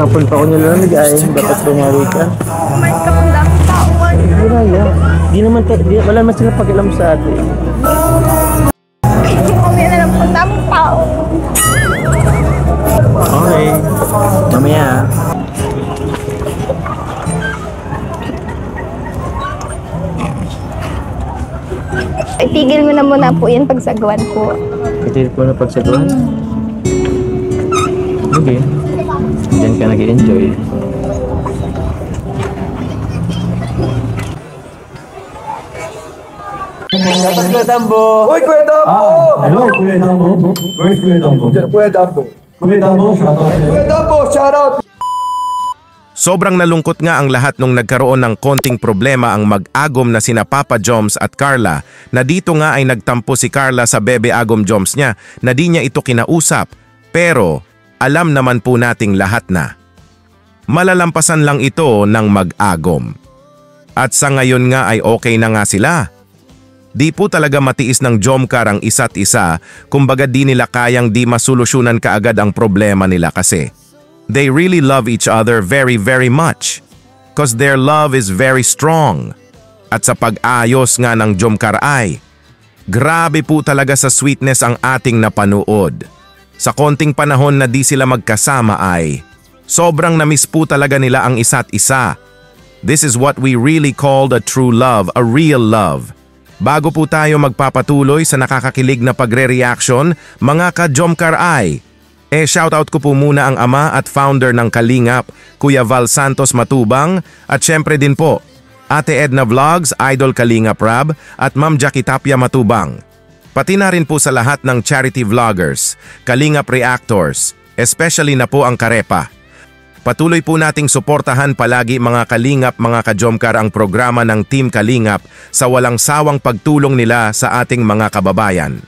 Kapon pa ako nilalamig ay dapat bumawi ka. Kumain ka kung daming tao. Hiraya. Wala naman sila pakialam sa atin. Kumain na lang kung daming tao. Okay. Mamaya. Itigil mo na muna po yan pagsagawan ko. Itigil ko na pagsagawan? Okay. Diyan ka nag-enjoy. Kuya Dambo! Uy, Kuya Dambo! Hello, Kuya Dambo. Where's Kuya Dambo? Kuya Dambo. Kuya Dambo, shoutout. Kuya Dambo, shoutout! Sobrang nalungkot nga ang lahat nung nagkaroon ng konting problema ang mag-agom na sina Papa Joms at Carla, na dito nga ay nagtampo si Carla sa bebe agom Joms niya na di niya ito kinausap, pero alam naman po nating lahat na. Malalampasan lang ito ng mag-agom. At sa ngayon nga ay okay na nga sila. Di po talaga matiis ng Jomcar ang isa't isa, kumbaga di nila kayang di masolusyonan kaagad ang problema nila kasi they really love each other very very much. Cause their love is very strong. At sa pag-ayos nga ng Jomcar ay, grabe po talaga sa sweetness ang ating napanood. Sa konting panahon na di sila magkasama ay, sobrang namiss po talaga nila ang isa't isa. This is what we really call a true love, a real love. Bago po tayo magpapatuloy sa nakakakilig na pagre-reaction, mga ka-Jomcar ay, shoutout ko po muna ang ama at founder ng Kalingap, Kuya Val Santos Matubang, at syempre din po, Ate Edna Vlogs, Idol Kalingap Rab, at Ma'am Jackie Tapia Matubang. Pati na rin po sa lahat ng charity vloggers, Kalingap Reactors, especially na po ang Karepa. Patuloy po nating suportahan palagi mga Kalingap, mga ka-Jomcar ang programa ng Team Kalingap sa walang sawang pagtulong nila sa ating mga kababayan.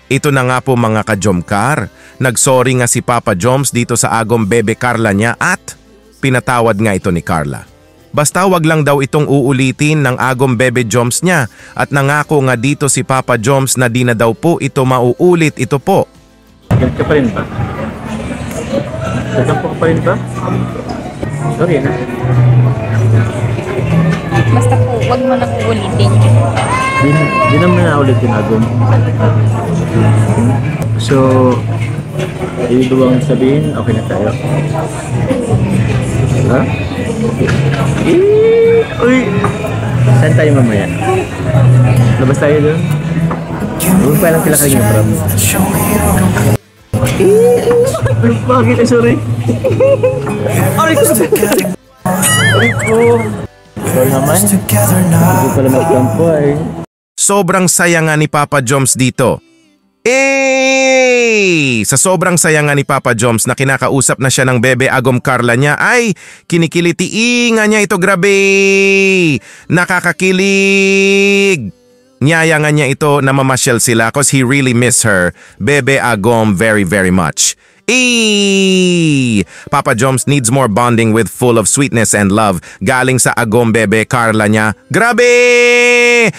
Ito na nga po mga ka-Jomcar, nagsorry nga si Papa Joms dito sa agom bebe Carla niya at pinatawad nga ito ni Carla. Basta wag lang daw itong uulitin ng agom bebe Joms niya at nangako nga dito si Papa Joms na di na daw po ito mauulit ito po. Galit ka pa rin ba? Galit ka pa rin ba? Sorry na. Basta po, wag mo nang ulitin. Di naman na ulit yung agom. So, ibig bang sabihin, okay na tayo? Ha? Uy! Saan tayo mamaya? Labas tayo doon? Huwag pa lang sila kanina, bro. Bakit? Sorry. Aray ko! Aray ko! Ito naman. Hindi pala magkampo ay. Sobrang saya nga ni Papa Joms dito. Sa sobrang saya nga ni Papa Joms na kinakausap na siya ng bebe agom Carla niya ay kinikiliti nga niya ito, grabe! Nakakakilig! Niyaya nga niya ito na mamasyal sila cause he really miss her, bebe agom, very very much. Papa Joms needs more bonding with full of sweetness and love galing sa agom bebe Carla niya. Grabe!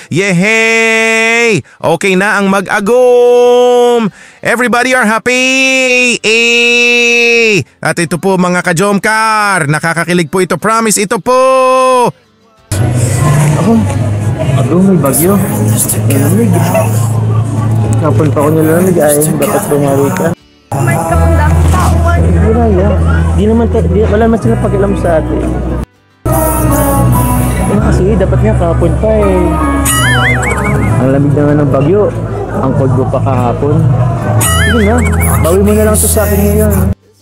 Yehey! Okay na ang mag-agom! Everybody are happy! At ito po mga ka-Jomcar, nakakakilig po ito, promise ito po! Agom, may bagyo. Nilalamig. Kapon pa ako nilalamig ay dapat bumawi ka. Kumain ka kung daming tao. Hiraya. Wala naman sila pakialam sa atin. Kasi dapat nga kahapon pa eh. Ang lamig na nga ng bagyo. Ang cold mo pa kahapon. Sige na, bawi mo na lang ito sa akin ngayon.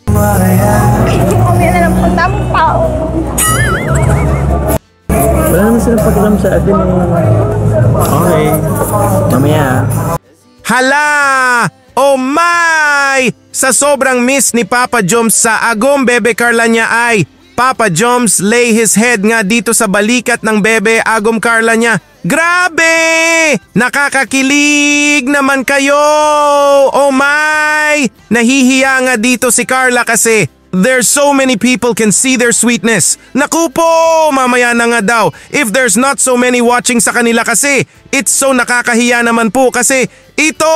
Kumain na lang kung daming tao. Wala naman silang pakialam sa atin eh. Okay. Mamaya. Hala! Oh my! Sa sobrang miss ni Papa Joms sa agom bebe Carla niya ay, Papa Joms lay his head nga dito sa balikat ng bebe agom Carla niya. Grabe! Nakakakilig naman kayo! Oh my! Nahihiya nga dito si Carla kasi there's so many people can see their sweetness. Naku po! Mamaya na nga daw. If there's not so many watching sa kanila kasi, it's so nakakahiya naman po kasi ito!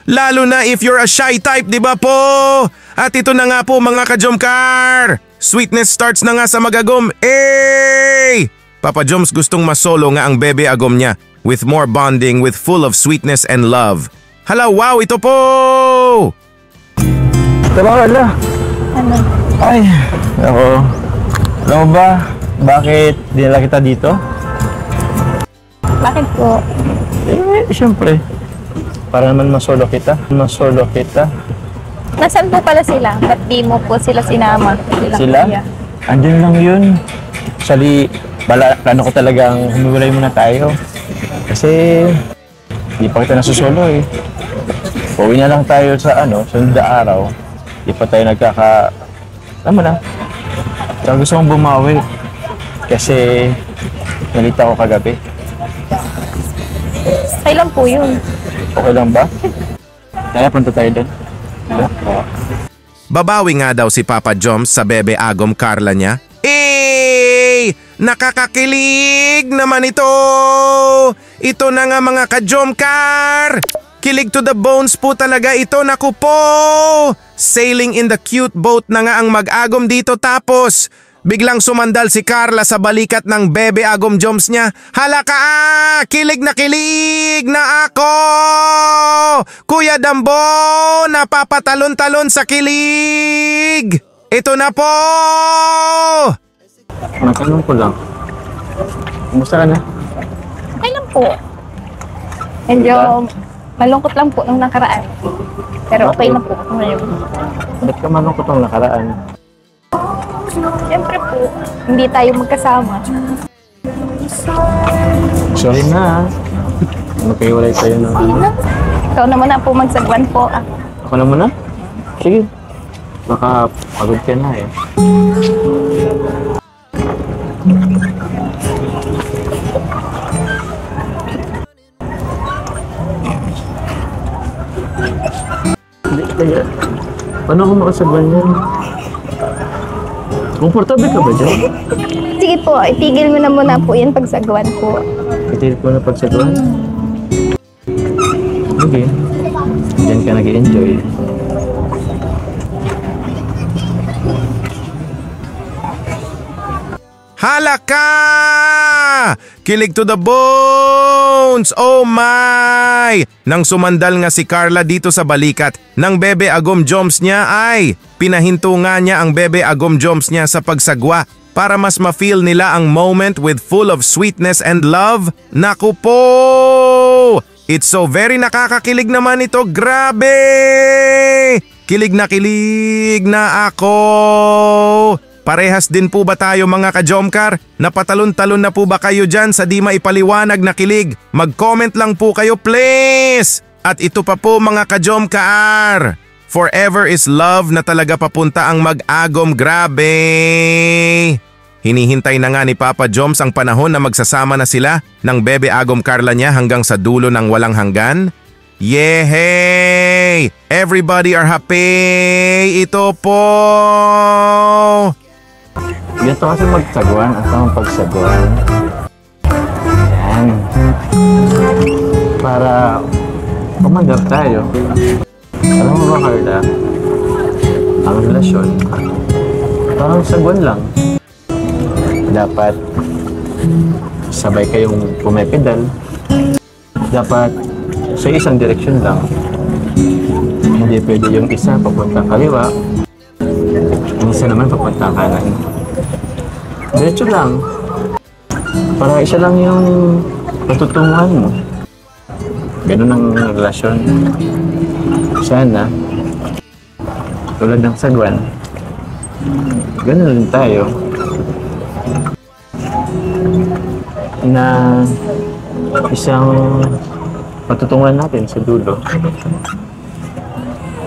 Lalo na if you're a shy type, di ba po? At ito na nga po mga ka-Jomcar! Sweetness starts na nga sa mag-agom. Eh! Papa Joms gustong masolo nga ang bebe agom niya with more bonding with full of sweetness and love. Hala, wow, ito po! Tara, ala. Ano? Ay, ako. Alam mo ba, bakit dinala kita dito? Bakit po? Eh, siyempre. Para naman masolo kita. Masolo kita. Nasaan po pala sila? Ba't di mo po sila sinama? Sila? kuya? Andyan lang yun. Actually, plano ko talagang humiwalay muna tayo. Kasi, di pa kita nasusolo eh. Uwi na lang tayo sa sunod na araw. Di pa tayo alam mo na. Tsaka gusto kong bumawi. Kasi, nalita ko kagabi. Kailan po yun? Okay lang ba? Kaya punta tayo doon. Babawi nga daw si Papa Joms sa bebe agom Carla niya. Eh! Nakakakilig naman ito! Ito na nga mga ka-Jomcar! Kilig to the bones po talaga ito, naku po! Sailing in the cute boat na nga ang mag-agom dito tapos biglang sumandal si Carla sa balikat ng bebe agom Joms niya. Hala ka! Kilig na ako! Kuya Dambo! Napapatalon-talon sa kilig! Ito na po! Matanong ko lang. Kumusta ka na? Okay lang po. Medyo malungkot lang po nung nakaraan. Pero okay na po ngayon. Ba't ka malungkot ang nakaraan? Siyempre po, hindi tayo magkasama. Sorry na. Magkaiwalay tayo ng Ikaw naman na po magsagwan po. Ako na muna? Sige. Baka pagod ka na eh. Hindi, kaya. Paano ako makasagwan yan? Komportable ka ba dyan? Sige po, itigil mo na muna po yan pagsagwan po. Itilip ko na pagsagwan? Okay. Diyan ka nag-enjoy. Hala ka! Kilig to the bones! Oh my! Nang sumandal nga si Carla dito sa balikat ng bebe agom Joms niya ay pinahinto nga niya ang bebe agom Joms niya sa pagsagwa para mas ma-feel nila ang moment with full of sweetness and love. Naku po! It's so very nakakakilig naman ito. Grabe! Kilig na ako! Parehas din po ba tayo mga ka-Jomcar? Napatalon-talon na po ba kayo dyan sa di maipaliwanag na kilig? Mag-comment lang po kayo please! At ito pa po mga ka-Jomcar. Forever is love na talaga papunta ang mag-agom, grabe! Hinihintay na nga ni Papa Joms ang panahon na magsasama na sila ng bebe agom Carla niya hanggang sa dulo ng walang hanggan. Yehey! Everybody are happy! Ito po! Ganito kasi magsagwan at ang pagsagwan. Yan. Para kumandar tayo. Alam mo ba, Carla? Ang relasyon, parang sagwan lang. Dapat sabay kayong pumepedal. Dapat sa isang direksyon lang. Hindi pwede yung isa papunta kaliwa, yung isa naman papunta kanan. Diretso lang. Para isa lang yung patutunguhan mo. Ganun ang relasyon. Sana, tulad ng sagwan, ganun din tayo. Na isang patutunguhan natin sa dulo.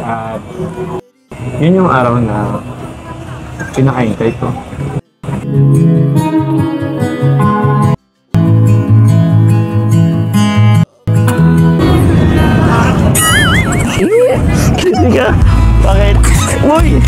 At yun yung araw na pinakaintay ko. Hindi ka. Bakit? Uy!